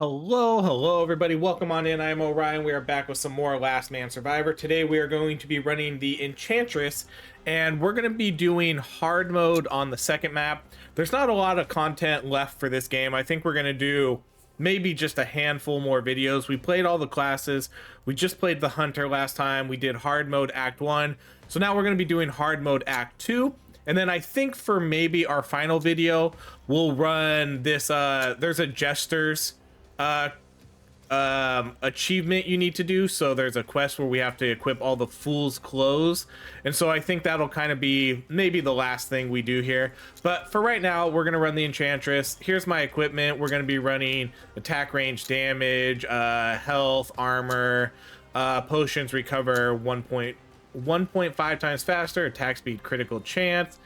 Hello everybody. Welcome on in. I'm Orion. We are back with some more Last Man Survivor. Today we are going to be running the Enchantress, and we're going to be doing hard mode on the second map. There's not a lot of content left for this game. I think we're going to do maybe just a handful more videos. We played all the classes. We just played the Hunter last time. We did hard mode Act 1. So now we're going to be doing hard mode Act 2. And then I think for maybe our final video, we'll run this, there's a Jester's achievement you need to do. So there's a quest where we have to equip all the fool's clothes, and so I think that'll kind of be maybe the last thing we do here. But for right now, we're gonna run the Enchantress. Here's my equipment. We're gonna be running attack, range, damage, health, armor, potions, recover 1.5 times faster, attack speed, critical chance,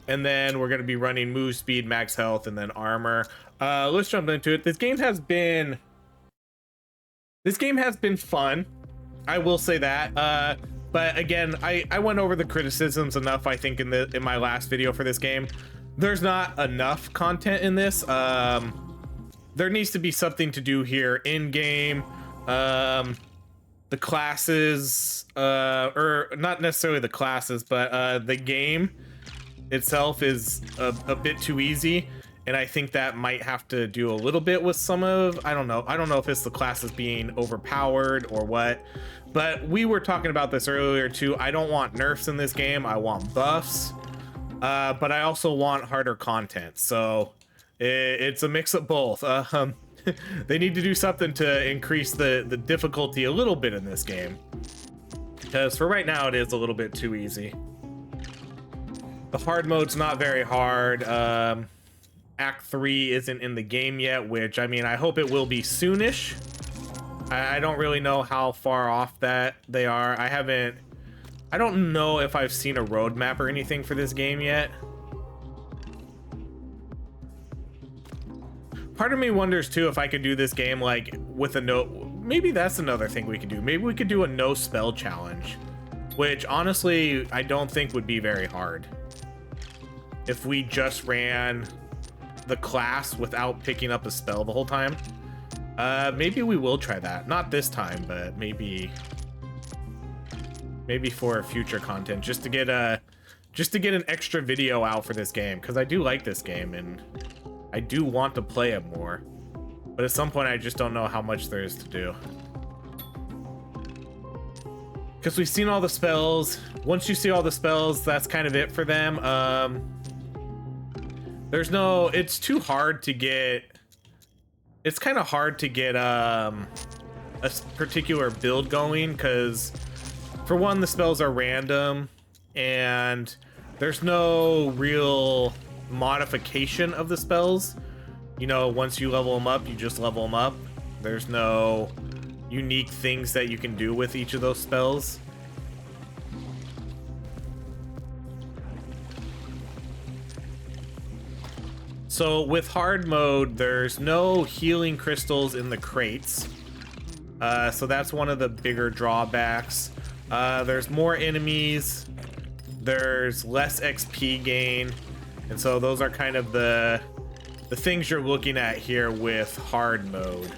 and then we're going to be running move speed, max health, and then armor. Let's jump into it. This game has been fun, I will say that. But again, I went over the criticisms enough, I think, in my last video for this game. There's not enough content in this. There needs to be something to do here in game. The classes, or not necessarily the classes, but the game itself is a bit too easy, and I think that might have to do a little bit with some of, I don't know if it's the classes being overpowered or what, but we were talking about this earlier too. I don't want nerfs in this game, I want buffs, but I also want harder content, so it's a mix of both. They need to do something to increase the difficulty a little bit in this game, because for right now it is a little bit too easy. The hard mode's not very hard. Act 3 isn't in the game yet, which, I mean, I hope it will be soonish. I don't really know how far off that they are. I don't know if I've seen a roadmap or anything for this game yet. Part of me wonders too if I could do this game like with a no, maybe that's another thing we could do. Maybe we could do a no spell challenge, which honestly I don't think would be very hard. If we just ran the class without picking up a spell the whole time. Maybe we will try that. Not this time, but maybe for future content, just to get an extra video out for this game, because I do like this game and I do want to play it more, but at some point I just don't know how much there is to do, because we've seen all the spells. Once you see all the spells, that's kind of it for them. It's too hard to get, it's kind of hard to get a particular build going, because for one, the spells are random and there's no real modification of the spells. You know, once you level them up, you just level them up. There's no unique things that you can do with each of those spells. So with hard mode, there's no healing crystals in the crates. So that's one of the bigger drawbacks. There's more enemies. There's less XP gain. And so those are kind of the things you're looking at here with hard mode.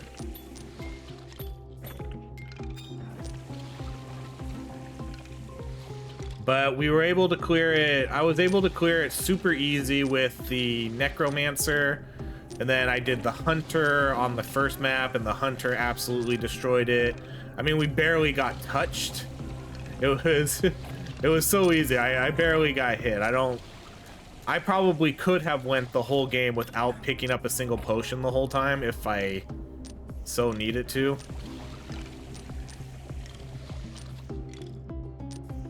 But we were able to clear it. I was able to clear it super easy with the Necromancer. And then I did the Hunter on the first map, and the Hunter absolutely destroyed it. I mean, we barely got touched. It was so easy. I barely got hit. I probably could have went the whole game without picking up a single potion the whole time if I so needed to.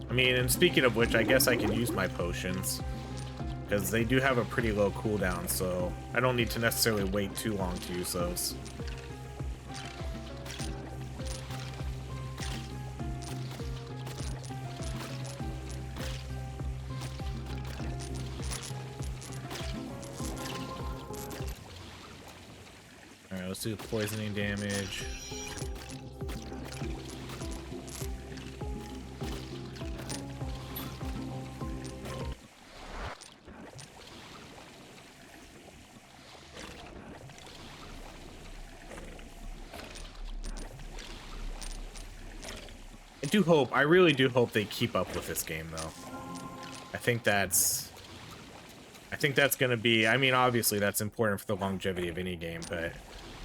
I mean, and speaking of which, I guess I can use my potions, because they do have a pretty low cooldown, so I don't need to necessarily wait too long to use those. Alright, let's do the poisoning damage. I really do hope they keep up with this game, though. I think that's gonna be, I mean, obviously that's important for the longevity of any game, but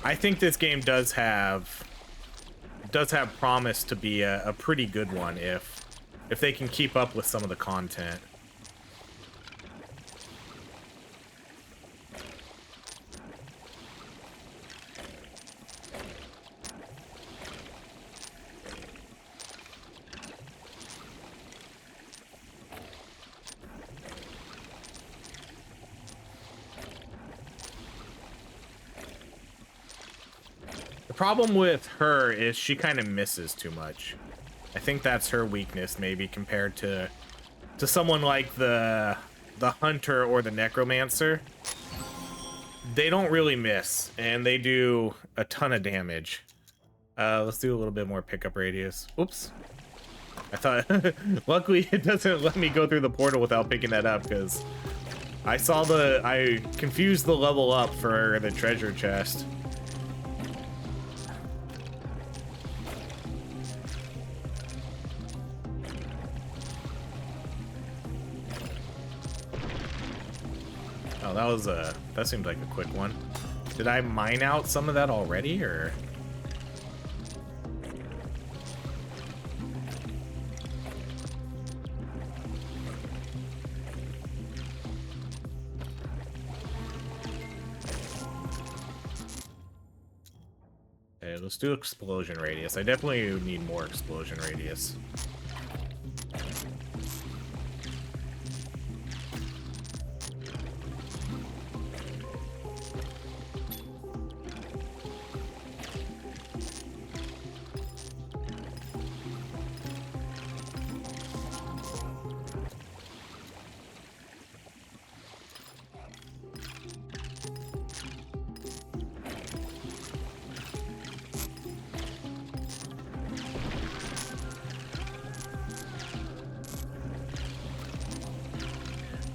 I think this game does have promise to be a pretty good one if they can keep up with some of the content. The problem with her is she kind of misses too much. I think that's her weakness, maybe, compared to someone like the hunter or the necromancer. They don't really miss, and they do a ton of damage. Let's do a little bit more pickup radius. Oops. I thought, luckily it doesn't let me go through the portal without picking that up, because I confused the level up for the treasure chest. Oh, that seemed like a quick one. Did I mine out some of that already, or? Okay, let's do explosion radius. I definitely need more explosion radius.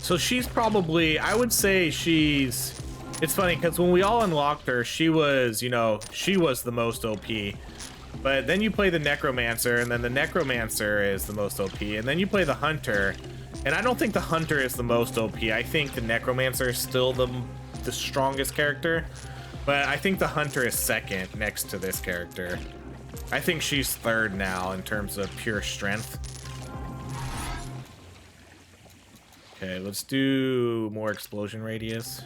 So she's probably, I would say she's, it's funny because when we all unlocked her, she was, you know, she was the most OP. But then you play the necromancer, and then the necromancer is the most OP, and then you play the hunter, and I don't think the hunter is the most OP. I think the necromancer is still the strongest character, but I think the hunter is second next to this character. I think she's third now in terms of pure strength. Okay, let's do more explosion radius.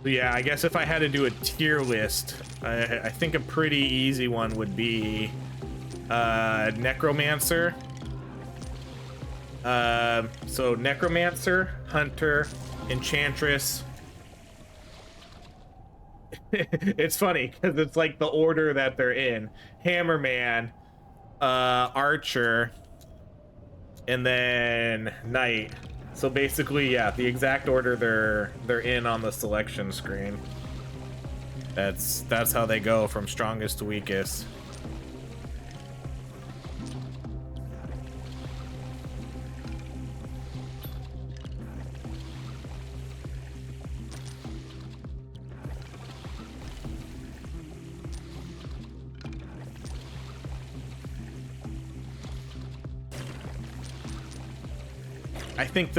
But yeah, I guess if I had to do a tier list, I think a pretty easy one would be Necromancer. So Necromancer, Hunter, Enchantress. It's funny because it's like the order that they're in. Hammerman, Archer, and then Knight. So basically, yeah, the exact order they're in on the selection screen. That's how they go from strongest to weakest. I think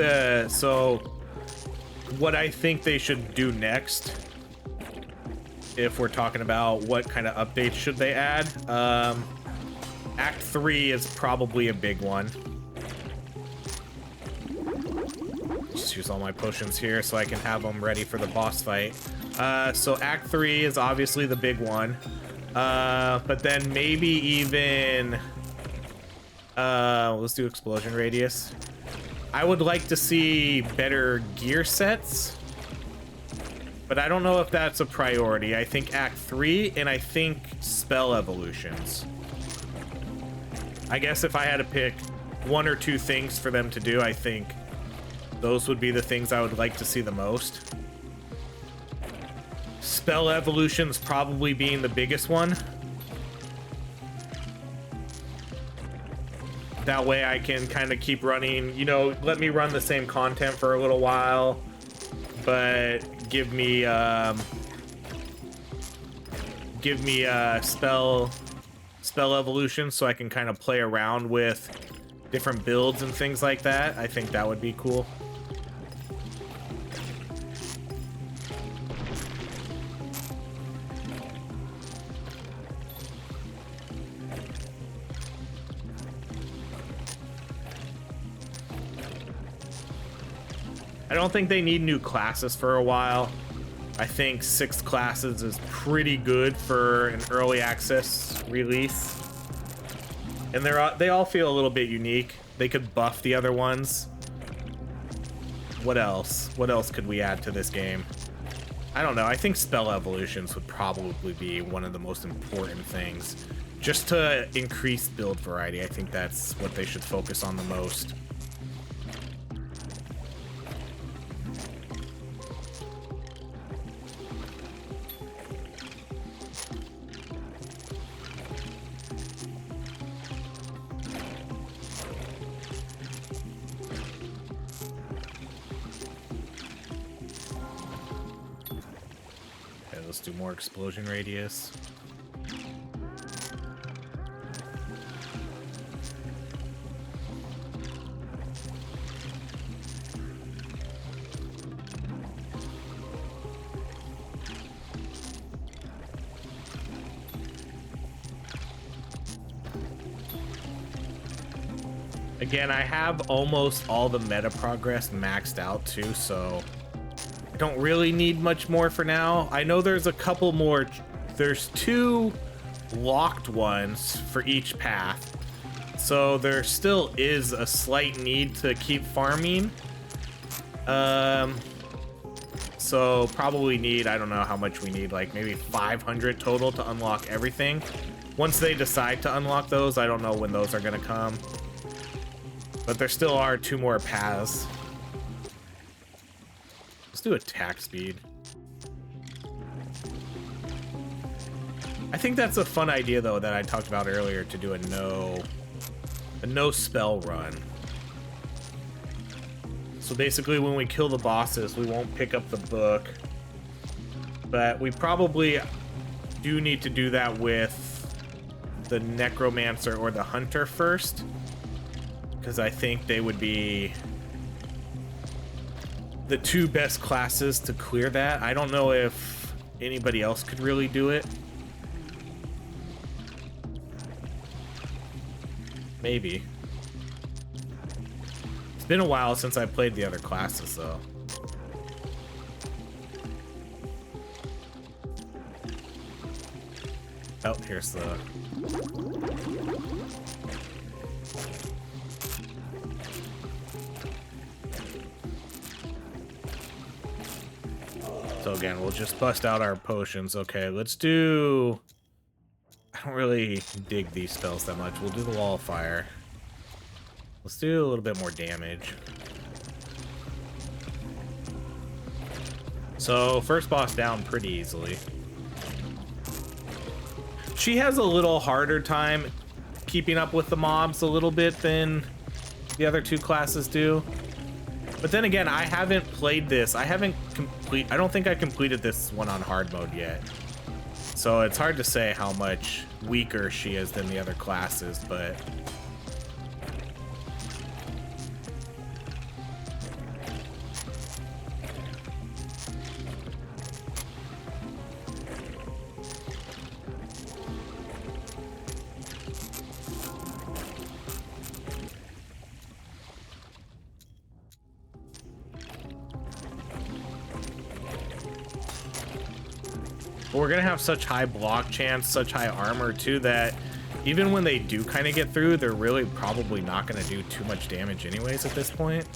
what I think they should do next, if we're talking about what kind of updates should they add, Act 3 is probably a big one. Just use all my potions here so I can have them ready for the boss fight. So Act 3 is obviously the big one, but then maybe even let's do explosion radius. I would like to see better gear sets, but I don't know if that's a priority. I think Act 3, and I think spell evolutions. I guess if I had to pick one or two things for them to do, I think those would be the things I would like to see the most. Spell evolutions probably being the biggest one. That way I can kind of keep running, you know, let me run the same content for a little while, but give me spell evolution so I can kind of play around with different builds and things like that. I think that would be cool. I don't think they need new classes for a while. I think 6 classes is pretty good for an early access release. And they all feel a little bit unique. They could buff the other ones. What else? What else could we add to this game? I don't know. I think spell evolutions would probably be one of the most important things. Just to increase build variety, I think that's what they should focus on the most. Let's do more explosion radius. Again, I have almost all the meta progress maxed out too, so don't really need much more for now. I know there's a couple more. There's 2 locked ones for each path, so there still is a slight need to keep farming. So probably need, I don't know how much we need, like maybe 500 total to unlock everything. Once they decide to unlock those, I don't know when those are gonna come, but there still are 2 more paths. Let's do attack speed. I think that's a fun idea though that I talked about earlier, to do a no spell run. So basically when we kill the bosses, we won't pick up the book, but we probably do need to do that with the necromancer or the hunter first, because I think they would be the 2 best classes to clear that. I don't know if anybody else could really do it. Maybe. It's been a while since I played the other classes though. Oh, here's the... So again, we'll just bust out our potions. Okay, let's do... I don't really dig these spells that much. We'll do the wall of fire. Let's do a little bit more damage. So, first boss down pretty easily. She has a little harder time keeping up with the mobs a little bit than the other 2 classes do. But then again, I haven't played this. I don't think I completed this one on hard mode yet. So it's hard to say how much weaker she is than the other classes, but... we're gonna have such high block chance, such high armor too, that even when they do kind of get through, they're really probably not gonna do too much damage anyways at this point.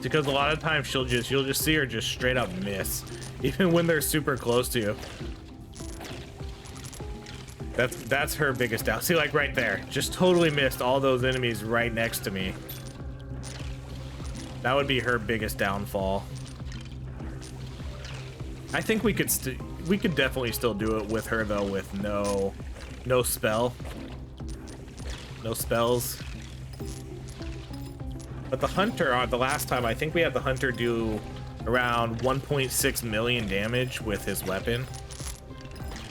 Because a lot of times you'll just see her just straight up miss, even when they're super close to you. That's her biggest doubt. See, like right there, just totally missed all those enemies right next to me. That would be her biggest downfall. I think we could definitely still do it with her though, with no spells. But the hunter, the last time, I think we had the hunter do around 1.6 million damage with his weapon.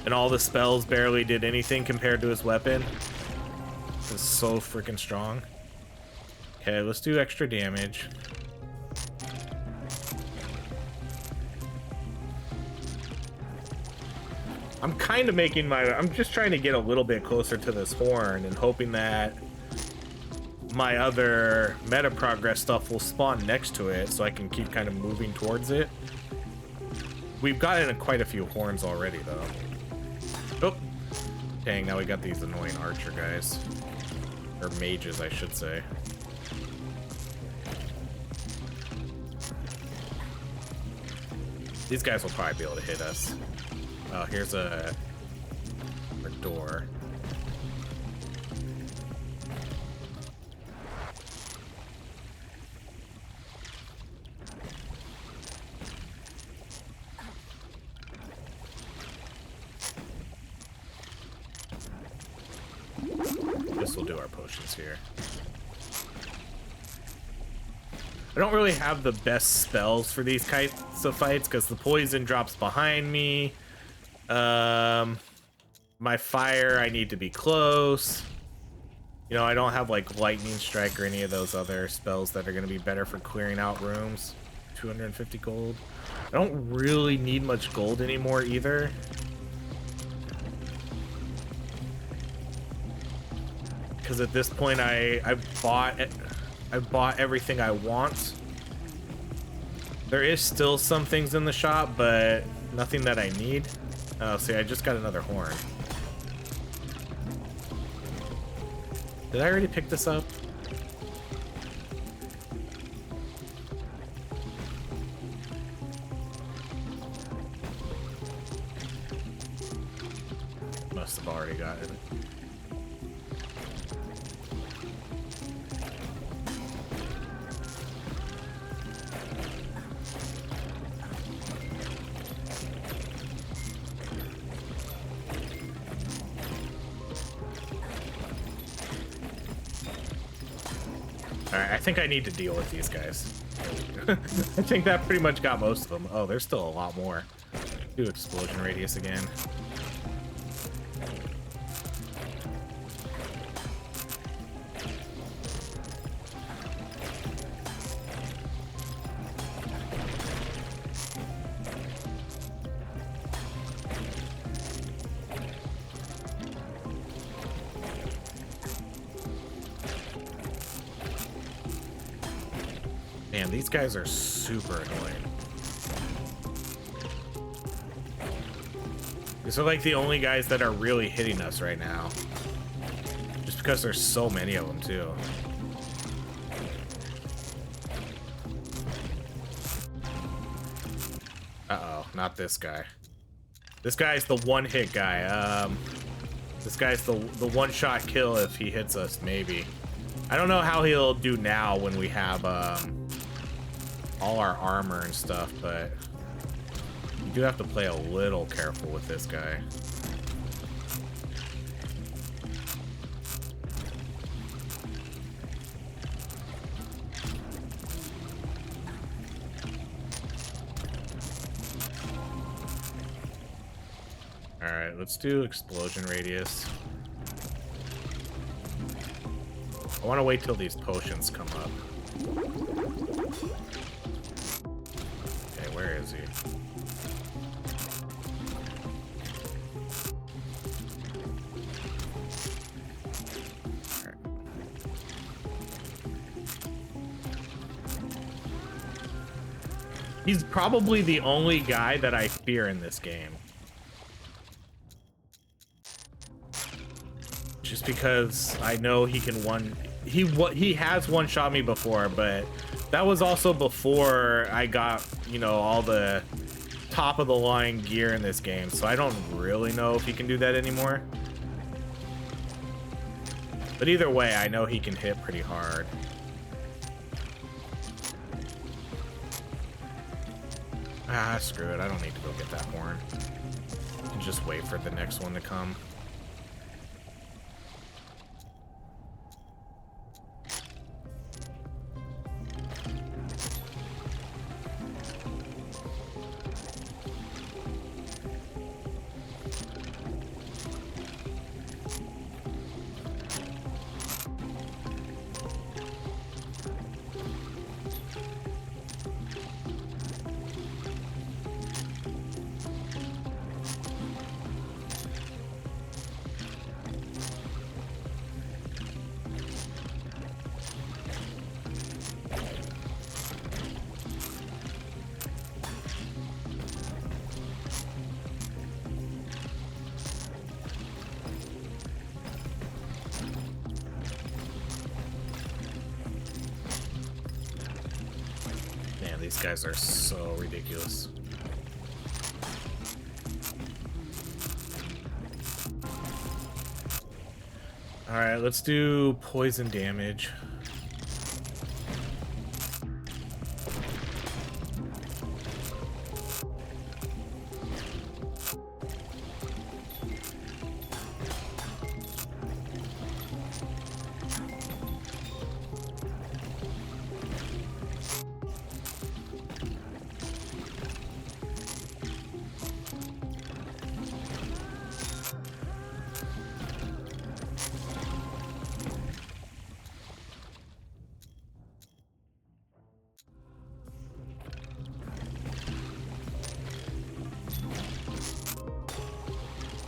And all the spells barely did anything compared to his weapon. It's so freaking strong. Okay, let's do extra damage. I'm kind of I'm just trying to get a little bit closer to this horn and hoping that my other meta progress stuff will spawn next to it so I can keep kind of moving towards it. We've gotten quite a few horns already though. Oh, dang, now we got these annoying archer guys. Or mages, I should say. These guys will probably be able to hit us. Oh, here's a door. This will do our potions here. I don't really have the best spells for these kinds of fights because the poison drops behind me. My fire, I need to be close. You know, I don't have like lightning strike or any of those other spells that are going to be better for clearing out rooms. 250 gold. I don't really need much gold anymore either. Because at this point I've bought everything I want. There is still some things in the shop, but nothing that I need. Oh, see, I just got another horn. Did I already pick this up? Must have already gotten it. Alright, I think I need to deal with these guys. I think that pretty much got most of them. Oh, there's still a lot more. Do explosion radius again. Man, these guys are super annoying. These are like the only guys that are really hitting us right now. Just because there's so many of them too. Uh-oh, not this guy. This guy's the one-hit guy. This guy's the one-shot kill if he hits us, maybe. I don't know how he'll do now when we have all our armor and stuff, but you do have to play a little careful with this guy. All right, let's do explosion radius. I want to wait till these potions come up. Okay, where is he? All right. He's probably the only guy that I fear in this game. Just because I know he can he has one-shot me before, but That was also before I got, you know, all the top of the line gear in this game, so I don't really know if he can do that anymore. But either way, I know he can hit pretty hard. Ah, screw it. I don't need to go get that horn. I can just wait for the next one to come. These guys are so ridiculous. All right, let's do poison damage.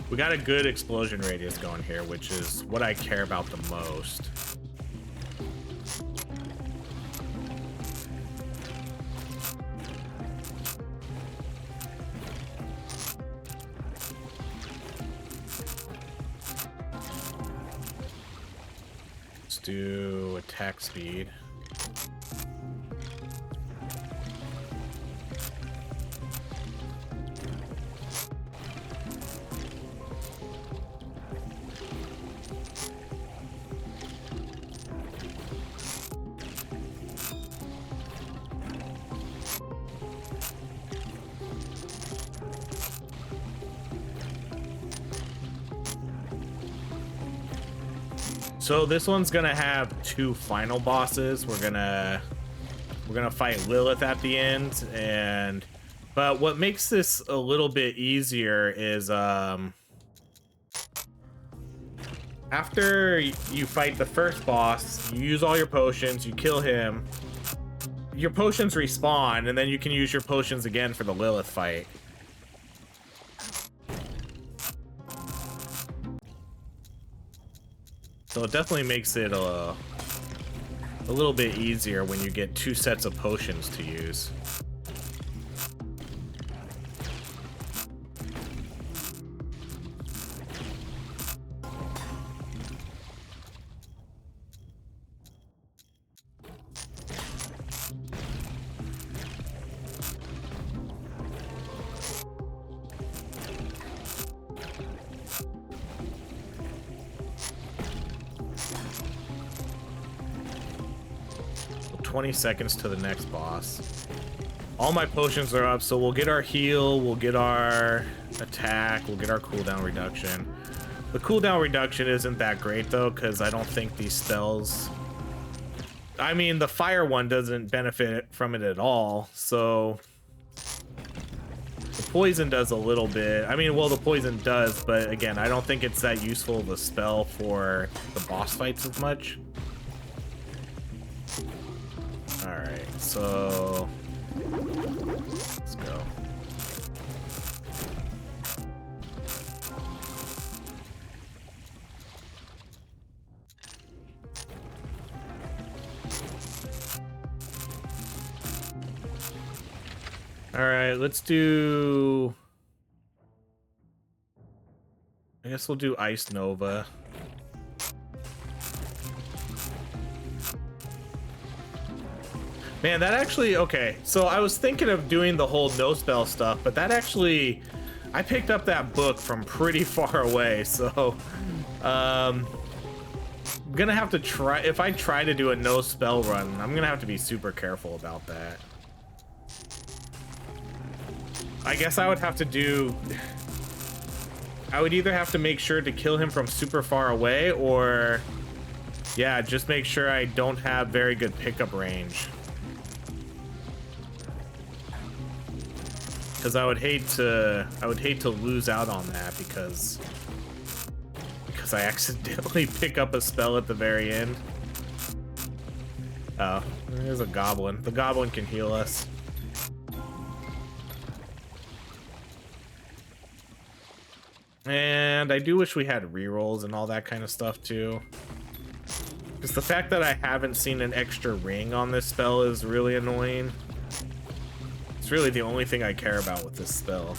We got a good explosion radius going here, which is what I care about the most. Let's do attack speed. So this one's gonna have two final bosses. We're gonna fight Lilith at the end, but what makes this a little bit easier is after you fight the first boss, you use all your potions, you kill him, your potions respawn, and then you can use your potions again for the Lilith fight. So it definitely makes it a little bit easier when you get two sets of potions to use. So 20 seconds to the next boss. All my potions are up, so we'll get our heal, we'll get our attack, we'll get our cooldown reduction. The cooldown reduction isn't that great though, because I don't think these spells... I mean, the fire one doesn't benefit from it at all, so... The poison does a little bit. I mean, well, the poison does, but again, I don't think it's that useful of a spell for the boss fights as much. Alright, so... let's go. Alright, let's do... I guess we'll do Ice Nova. Man, that actually, okay. So I was thinking of doing the whole no spell stuff, but that actually, I picked up that book from pretty far away. So, I'm gonna have to try, if I try to do a no spell run, I'm gonna have to be super careful about that. I guess I would have to do, I would either have to make sure to kill him from super far away, or yeah, just make sure I don't have very good pickup range. Because I would hate to lose out on that because I accidentally pick up a spell at the very end. Oh, there's a goblin. The goblin can heal us. And I do wish we had rerolls and all that kind of stuff too. Because the fact that I haven't seen an extra ring on this spell is really annoying. It's really the only thing I care about with this spell.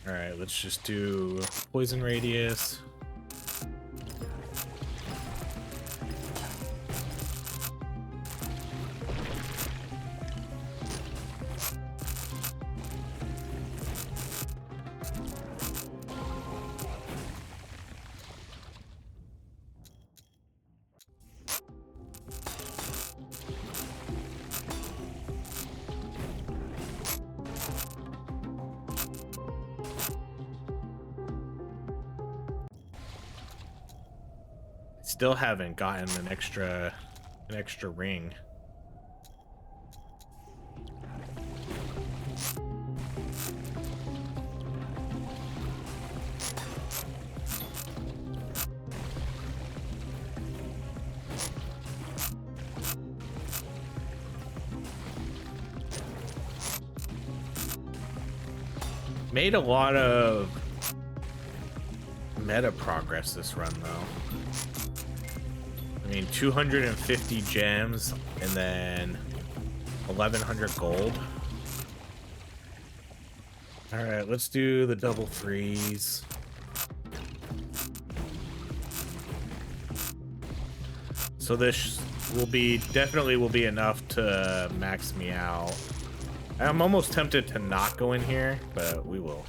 Alright, let's just do poison radius. Still haven't gotten an extra ring. Made a lot of meta progress this run though. I mean, 250 gems and then 1100 gold. All right, let's do the double freeze. So this definitely will be enough to max me out. I'm almost tempted to not go in here, but we will.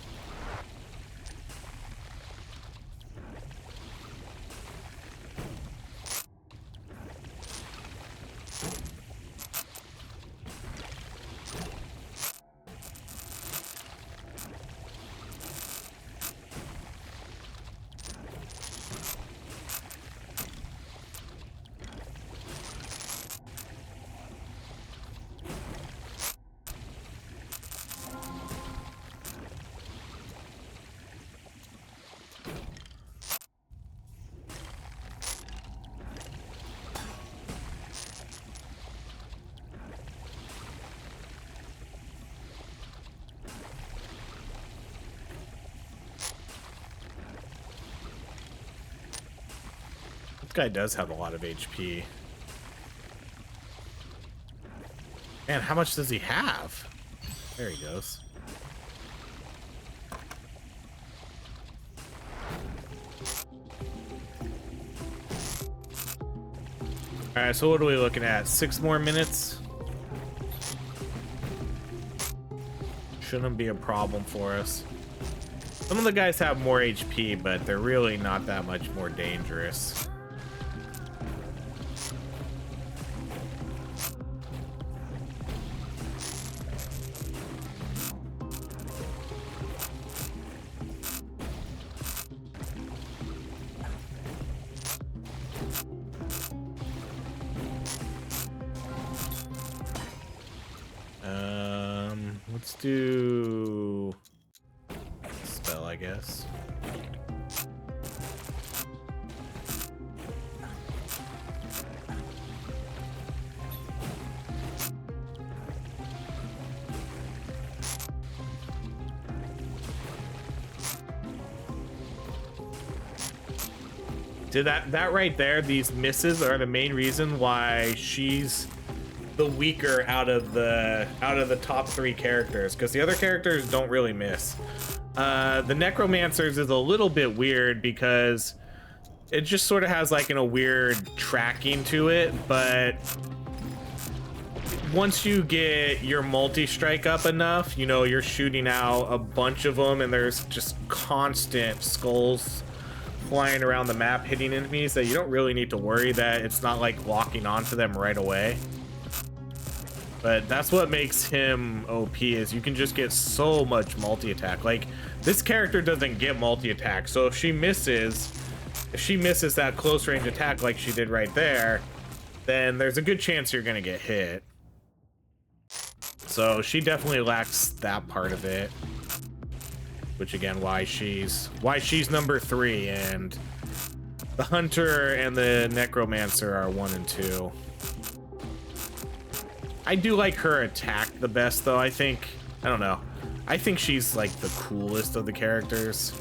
This guy does have a lot of HP. Man, how much does he have? There he goes. Alright, so what are we looking at? 6 more minutes? Shouldn't be a problem for us. Some of the guys have more HP, but they're really not that much more dangerous. Let's do spell, I guess. Did that right there, these misses are the main reason why she's the weaker out of the top 3 characters, because the other characters don't really miss. The Necromancers is a little bit weird because it just sort of has like a weird tracking to it, but once you get your multi-strike up enough, you know, you're shooting out a bunch of them and there's just constant skulls flying around the map hitting enemies that you don't really need to worry that it's not like locking onto them right away. But that's what makes him OP, is you can just get so much multi-attack. Like, this character doesn't get multi-attack, so if she misses that close range attack like she did right there, then there's a good chance you're gonna get hit. So she definitely lacks that part of it. Which again, why she's number 3, and the Hunter and the Necromancer are 1 and 2. I do like her attack the best, though. I don't know. I think she's like the coolest of the characters.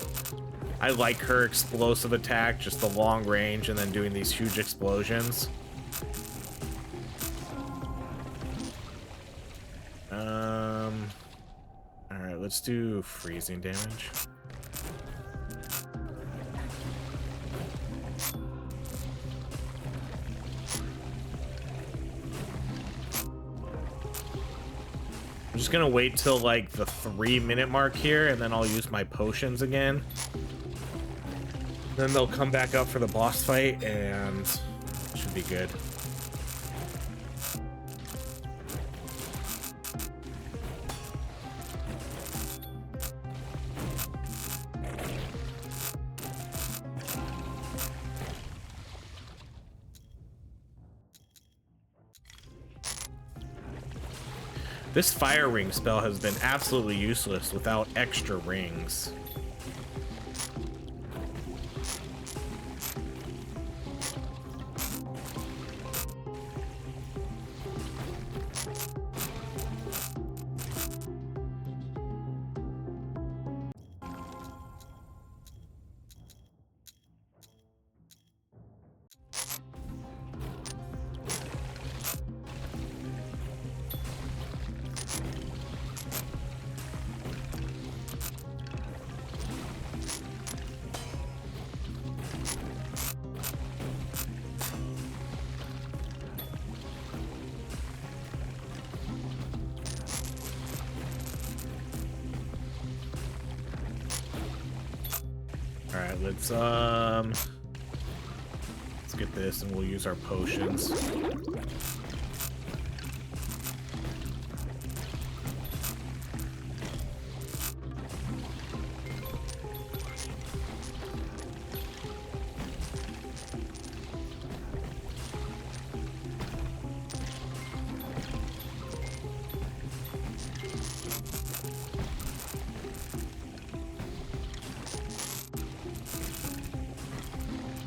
I like her explosive attack, just the long range and then doing these huge explosions. Alright, let's do freezing damage. I'm just gonna wait till like the 3-minute mark here, and then I'll use my potions again. Then they'll come back up for the boss fight, and it should be good. This fire ring spell has been absolutely useless without extra rings. Alright, let's get this and we'll use our potions.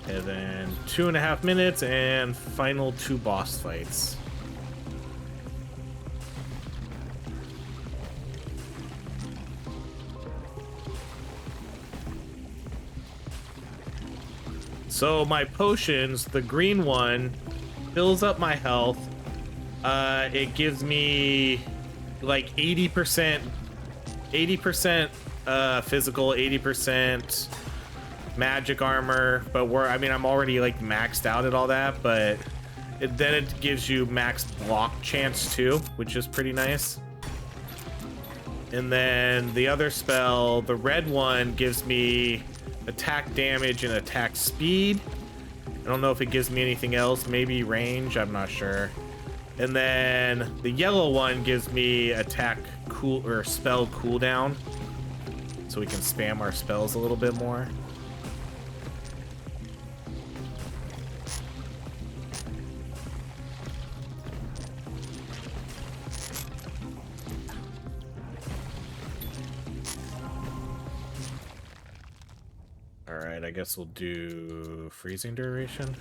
And then 2.5 minutes and final 2 boss fights. So my potions, the green one fills up my health. It gives me like 80% physical, 80% magic armor, but I'm already like maxed out at all that, but then it gives you max block chance too, which is pretty nice. And then the other spell, the red one, gives me attack damage and attack speed. I don't know if it gives me anything else, maybe range, I'm not sure. And then the yellow one gives me attack spell cooldown, so we can spam our spells a little bit more. All right, I guess we'll do freezing duration.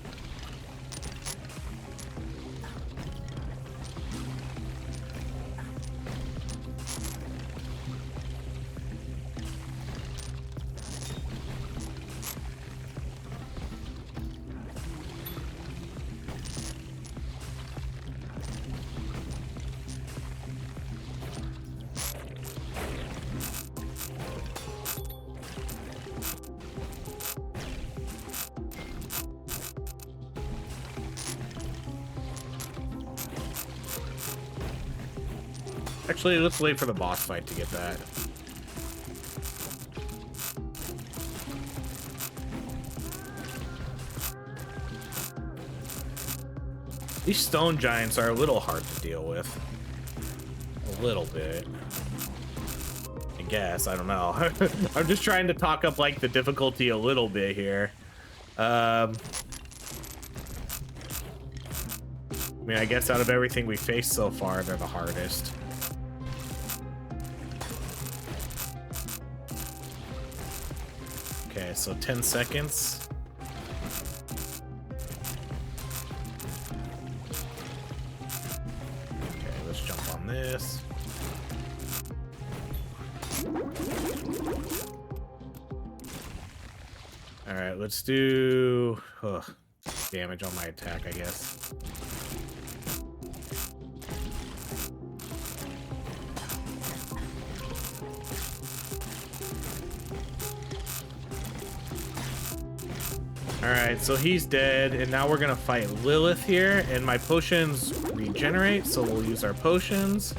Actually, let's wait for the boss fight to get that. These stone giants are a little hard to deal with. A little bit. I guess, I don't know. I'm just trying to talk up like the difficulty a little bit here. I mean, I guess out of everything we faced so far, they're the hardest. Okay, so 10 seconds. Okay, let's jump on this. All right, let's do damage on my attack, I guess. All right, so he's dead, and now we're gonna fight Lilith here, and my potions regenerate, so we'll use our potions.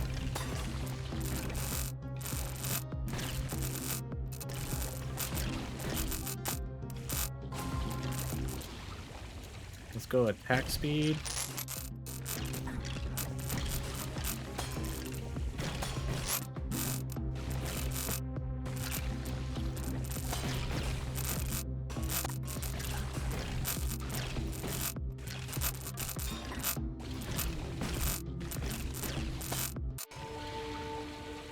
Let's go attack speed.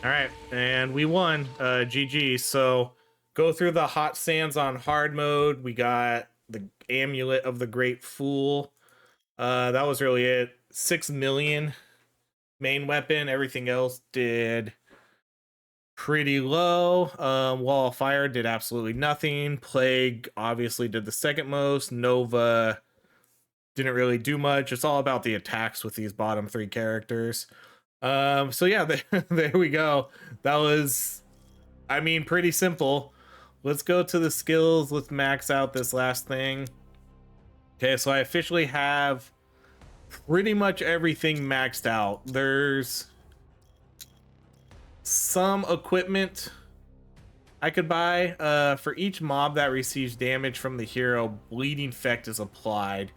All right, and we won. GG. So go through the hot sands on hard mode. We got the amulet of the great fool. That was really it. 6 million main weapon. Everything else did pretty low. Wall of Fire did absolutely nothing. Plague obviously did the second most. Nova didn't really do much. It's all about the attacks with these bottom 3 characters. So yeah, there we go. That was, I mean, pretty simple. Let's go to the skills. Let's max out this last thing. Okay, so I officially have pretty much everything maxed out. There's some equipment I could buy. For each mob that receives damage from the hero, bleeding effect is applied.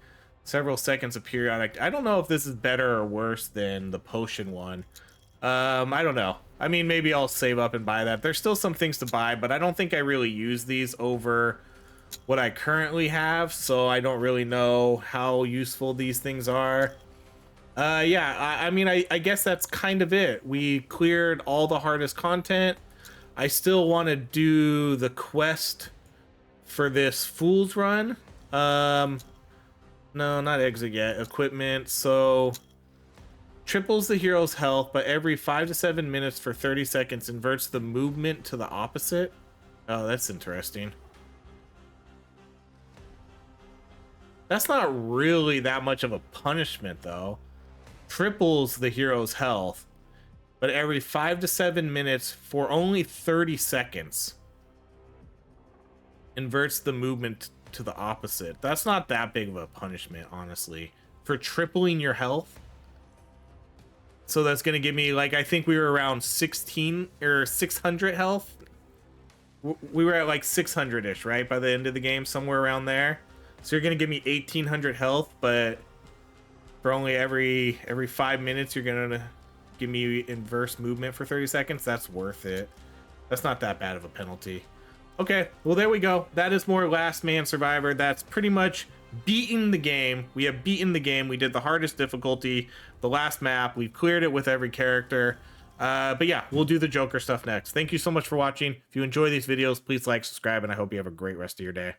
Several seconds of periodic. I don't know if this is better or worse than the potion one. I don't know. I mean, maybe I'll save up and buy that. There's still some things to buy, but I don't think I really use these over what I currently have, so I don't really know how useful these things are. Yeah, I mean, I guess that's kind of it. We cleared all the hardest content. I still want to do the quest for this Fool's Run. No, not exit yet. Equipment. So triples the hero's health, but every 5 to 7 minutes for 30 seconds inverts the movement to the opposite. Oh, that's interesting. That's not really that much of a punishment, though. Triples the hero's health, but every 5 to 7 minutes for only 30 seconds inverts the movement to the opposite. That's not that big of a punishment, honestly, for tripling your health. So that's gonna give me, like, I think we were around 16 or 600 health. We were at like 600-ish, right, by the end of the game, somewhere around there. So you're gonna give me 1800 health, but for only every 5 minutes you're gonna give me inverse movement for 30 seconds. That's worth it. That's not that bad of a penalty. Okay, well, there we go. That is more Last Man Survivor. That's pretty much beaten the game. We have beaten the game. We did the hardest difficulty, the last map. We've cleared it with every character. But yeah, we'll do the Joker stuff next. Thank you so much for watching. If you enjoy these videos, please like, subscribe, and I hope you have a great rest of your day.